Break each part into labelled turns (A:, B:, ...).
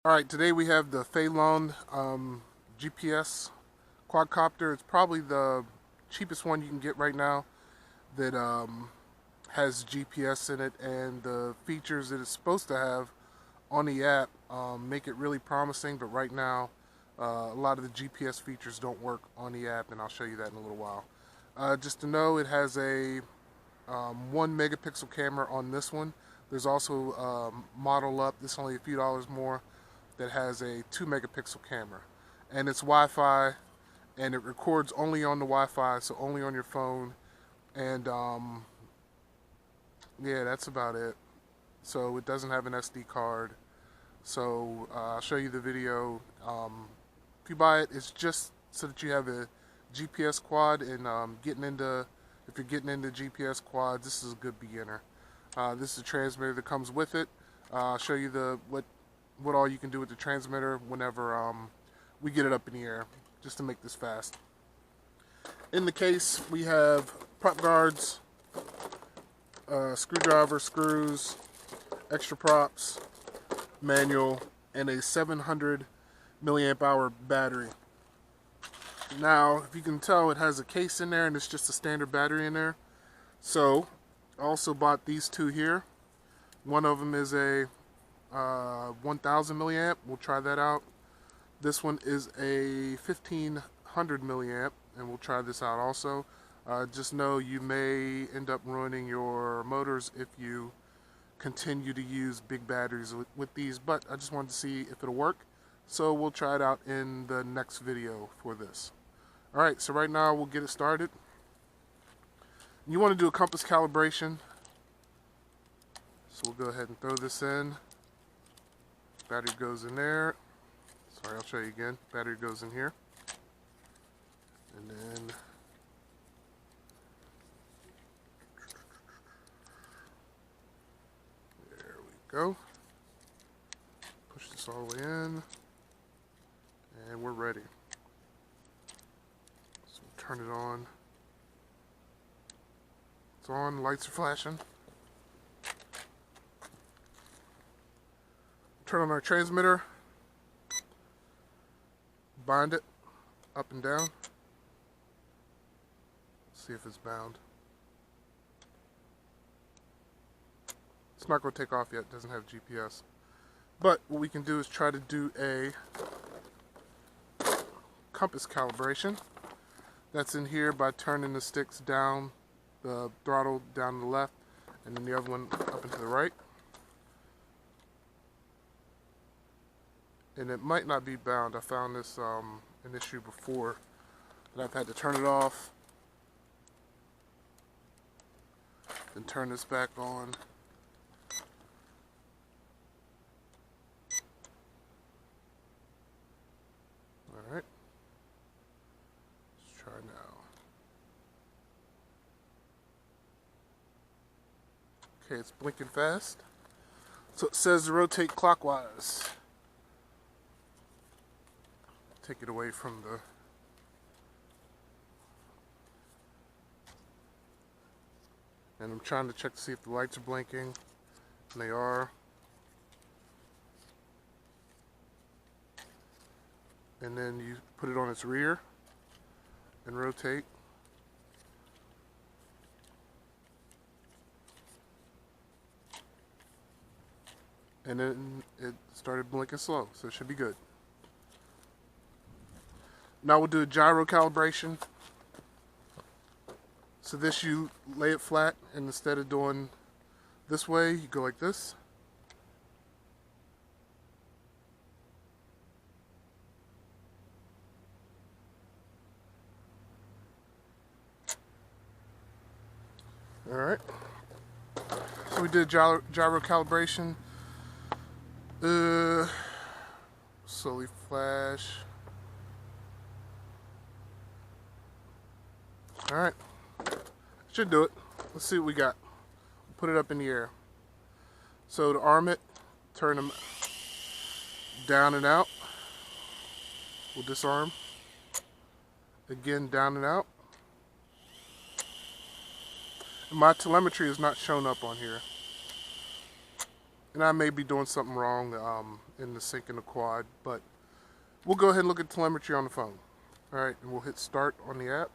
A: Alright, today we have the FEILUN GPS quadcopter. It's probably the cheapest one you can get right now that has GPS in it, and the features that it's supposed to have on the app make it really promising, but right now a lot of the GPS features don't work on the app, and I'll show you that in a little while. Just to know, it has a 1 megapixel camera on this one. There's also model up, this is only a few dollars more, that has a 2 megapixel camera, and it's Wi-Fi, and it records only on the Wi-Fi, so only on your phone. And yeah, that's about it. So it doesn't have an SD card. So I'll show you the video. If you buy it, it's just so that you have a GPS quad, and if you're getting into GPS quads, this is a good beginner. This is a transmitter that comes with it. I'll show you what all you can do with the transmitter whenever we get it up in the air, just to make this fast. In the case, we have prop guards, screwdriver, screws, extra props, manual, and a 700 milliamp hour battery. Now, if you can tell, it has a case in there, and it's just a standard battery in there. So I also bought these two here. One of them is a 1000 milliamp. We'll try that out. This one is a 1500 milliamp, and we'll try this out also. Just know you may end up ruining your motors if you continue to use big batteries with these, but I just wanted to see if it'll work, so we'll try it out in the next video for this. Alright, so right now we'll get it started. You want to do a compass calibration, so we'll go ahead and throw this in. Battery goes in there. Sorry, I'll show you again. Battery goes in here. And then there we go. Push this all the way in. And we're ready. So we'll turn it on. It's on, lights are flashing. Turn on our transmitter, bind it up and down, see if it's bound. It's not going to take off yet, it doesn't have GPS. But what we can do is try to do a compass calibration. That's in here by turning the sticks down, the throttle down to the left, and then the other one up and to the right. And it might not be bound. I found this an issue before that I've had to turn it off, then turn this back on. Alright, let's try now. Okay, it's blinking fast. So it says to rotate clockwise. Take it away from the and I'm trying to check to see if the lights are blinking, and they are. And then you put it on its rear and rotate. And then it started blinking slow, so it should be good. Now we'll do a gyro calibration. So this, you lay it flat, and instead of doing this way, you go like this. Alright. So we did gyro calibration. Slowly flash. Alright, should do it. Let's see what we got. Put it up in the air. So to arm it, turn them down and out. We'll disarm. Again, down and out. And my telemetry is not shown up on here. And I may be doing something wrong in the sync in the quad, but we'll go ahead and look at telemetry on the phone. All right, and we'll hit start on the app.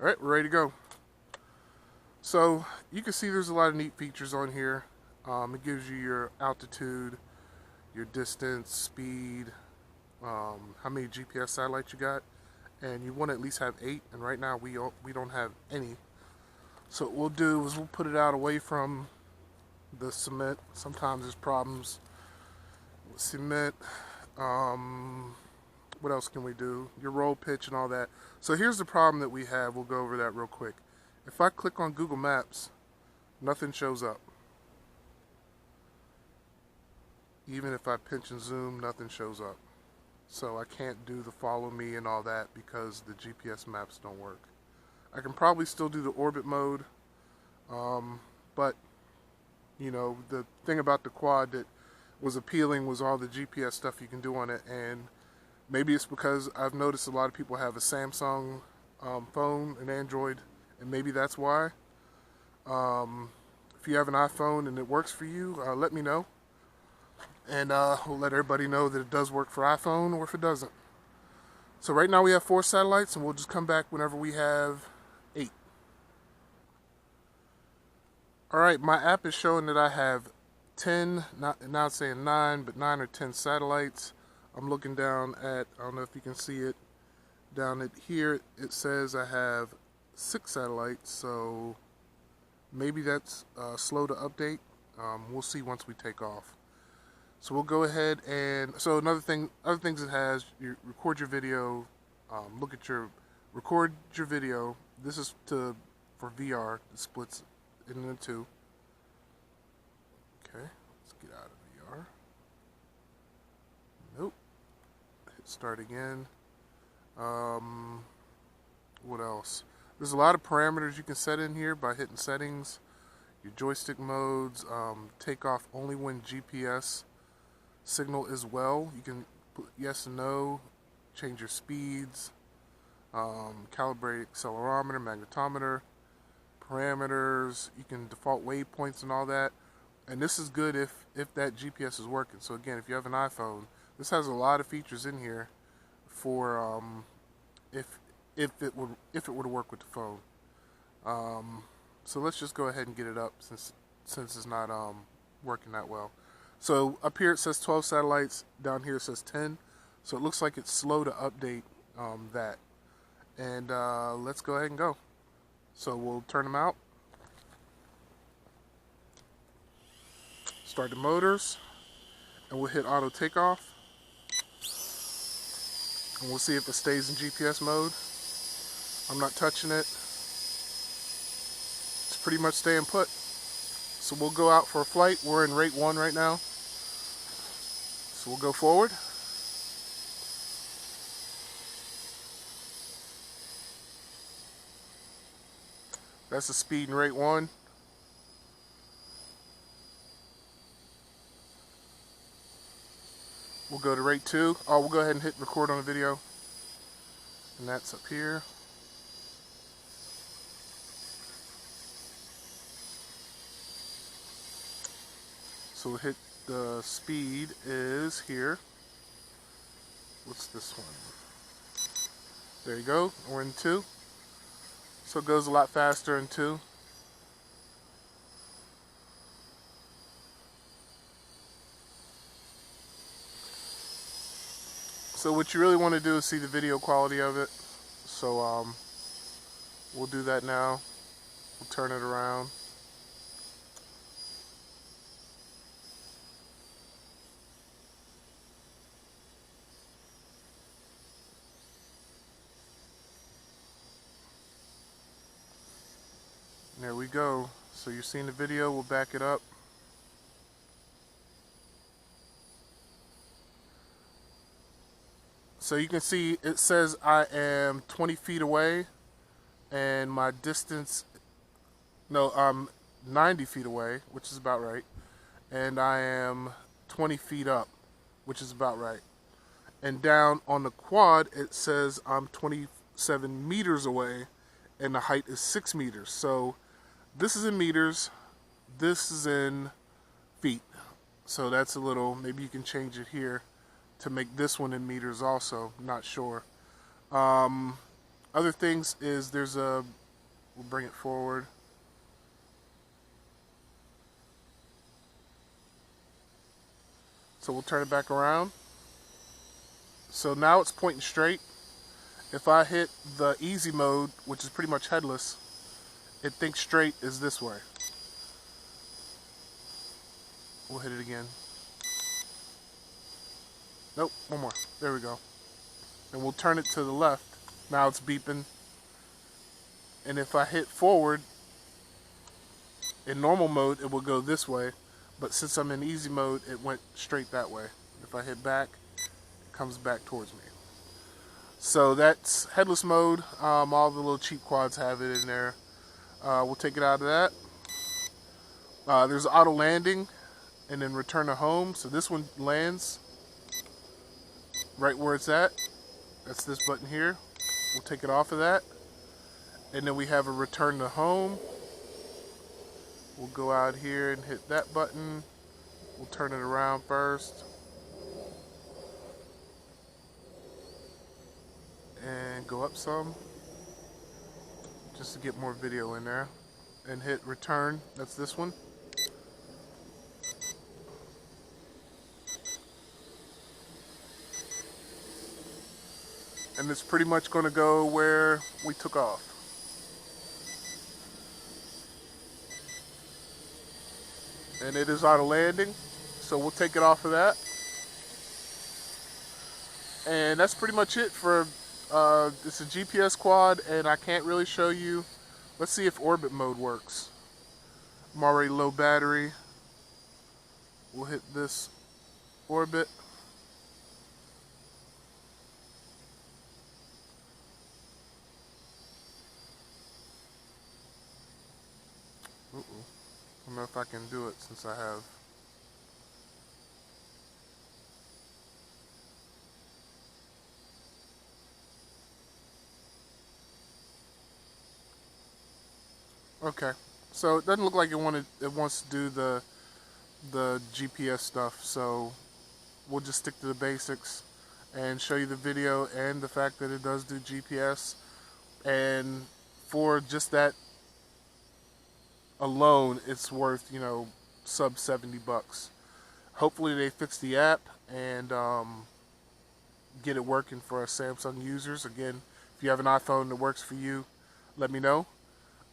A: All right, we're ready to go. So you can see there's a lot of neat features on here. It gives you your altitude, your distance, speed, how many GPS satellites you got, and you want to at least have 8. And right now we don't have any. So what we'll do is we'll put it out away from the cement. Sometimes there's problems with cement. What else can we do? Your roll pitch and all that. So here's the problem that we have. We'll go over that real quick. If I click on Google Maps, nothing shows up. Even if I pinch and zoom, nothing shows up. So I can't do the follow me and all that because the GPS maps don't work. I can probably still do the orbit mode, but you know, the thing about the quad that was appealing was all the GPS stuff you can do on it. And maybe it's because I've noticed a lot of people have a Samsung phone, an Android, and maybe that's why. If you have an iPhone and it works for you, let me know. And we'll let everybody know that it does work for iPhone or if it doesn't. So right now we have 4 satellites, and we'll just come back whenever we have 8. All right, my app is showing that I have 10, now it's saying 9, but 9 or 10 satellites. I'm looking down at, I don't know if you can see it, down at here it says I have 6 satellites, so maybe that's slow to update. We'll see once we take off. So we'll go ahead and, so other things it has, you record your video, record your video. This is for VR, it splits it into 2. Okay, let's get out of VR. Nope. Hit start again. What else? There's a lot of parameters you can set in here by hitting settings, your joystick modes, take off only when GPS signal as well. You can put yes and no, change your speeds, calibrate accelerometer, magnetometer, parameters. You can default waypoints and all that. And this is good if that GPS is working. So again, if you have an iPhone, this has a lot of features in here for if it were to work with the phone. So let's just go ahead and get it up since it's not working that well. So up here it says 12 satellites, down here it says 10. So it looks like it's slow to update that. And let's go ahead and go. So we'll turn them out. Start the motors. And we'll hit auto takeoff. And we'll see if it stays in GPS mode. I'm not touching it. It's pretty much staying put. So we'll go out for a flight. We're in rate 1 right now. So we'll go forward. That's the speed in rate 1. We'll go to rate 2. Oh, we'll go ahead and hit record on the video. And that's up here. So we'll hit the speed is here. What's this one? There you go. We're in 2. So it goes a lot faster in 2. So what you really want to do is see the video quality of it. So we'll do that now. We'll turn it around. There we go. So you're seeing the video, we'll back it up. So you can see it says I am 20 feet away and my distance, no, I'm 90 feet away, which is about right. And I am 20 feet up, which is about right. And down on the quad, it says I'm 27 meters away and the height is 6 meters. So This is in meters. This is in feet. So that's a little, maybe you can change it here to make this one in meters also. Not sure. Other things is there's a, we'll bring it forward. So we'll turn it back around. So now it's pointing straight. If I hit the easy mode, which is pretty much headless, it thinks straight is this way. We'll hit it again. Nope, one more. There we go. And we'll turn it to the left. Now it's beeping. And if I hit forward, in normal mode, it will go this way. But since I'm in easy mode, it went straight that way. If I hit back, it comes back towards me. So that's headless mode. All the little cheap quads have it in there. We'll take it out of that. There's auto landing and then return to home. So this one lands right where it's at. That's this button here. We'll take it off of that. And then we have a return to home. We'll go out here and hit that button. We'll turn it around first. And go up some. Just to get more video in there. And hit return. That's this one. And it's pretty much going to go where we took off. And it is auto landing, so we'll take it off of that. And that's pretty much it for, it's a GPS quad, and I can't really show you. Let's see if orbit mode works. I'm already low battery. We'll hit this orbit. I don't know if I can do it since I have. Okay, so it doesn't look like it wants to do the GPS stuff. So we'll just stick to the basics and show you the video and the fact that it does do GPS. And for just that alone, it's worth, you know, sub $70. Hopefully they fix the app and get it working for us Samsung users. Again, if you have an iPhone that works for you, let me know.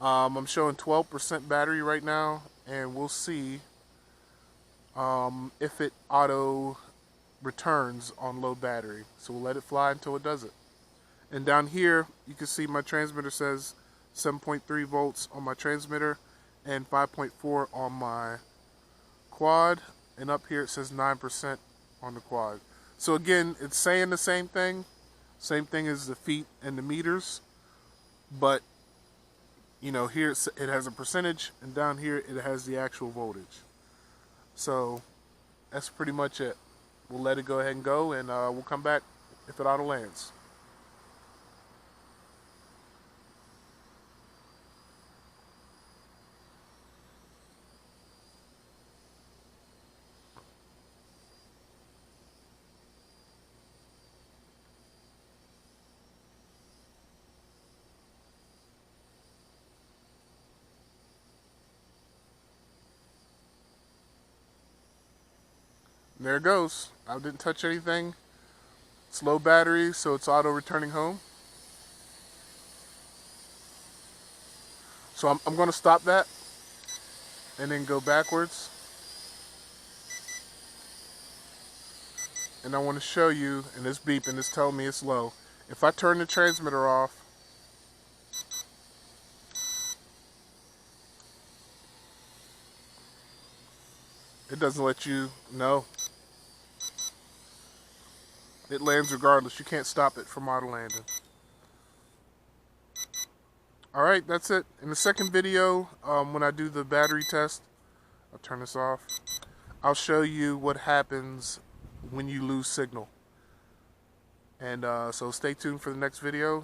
A: I'm showing 12% battery right now, and we'll see if it auto returns on low battery. So we'll let it fly until it does it. And down here, you can see my transmitter says 7.3 volts on my transmitter and 5.4 on my quad, and up here it says 9% on the quad. So again, it's saying the same thing as the feet and the meters, but you know, here it has a percentage, and down here it has the actual voltage. So that's pretty much it. We'll let it go ahead and go, and we'll come back if it auto lands. There it goes. I didn't touch anything. It's low battery, so it's auto returning home. So I'm going to stop that and then go backwards. And I want to show you, and it's beeping, it's telling me it's low. If I turn the transmitter off, it doesn't let you know. It lands regardless. You can't stop it from auto landing. Alright, that's it. In the second video, when I do the battery test, I'll turn this off. I'll show you what happens when you lose signal. And so stay tuned for the next video.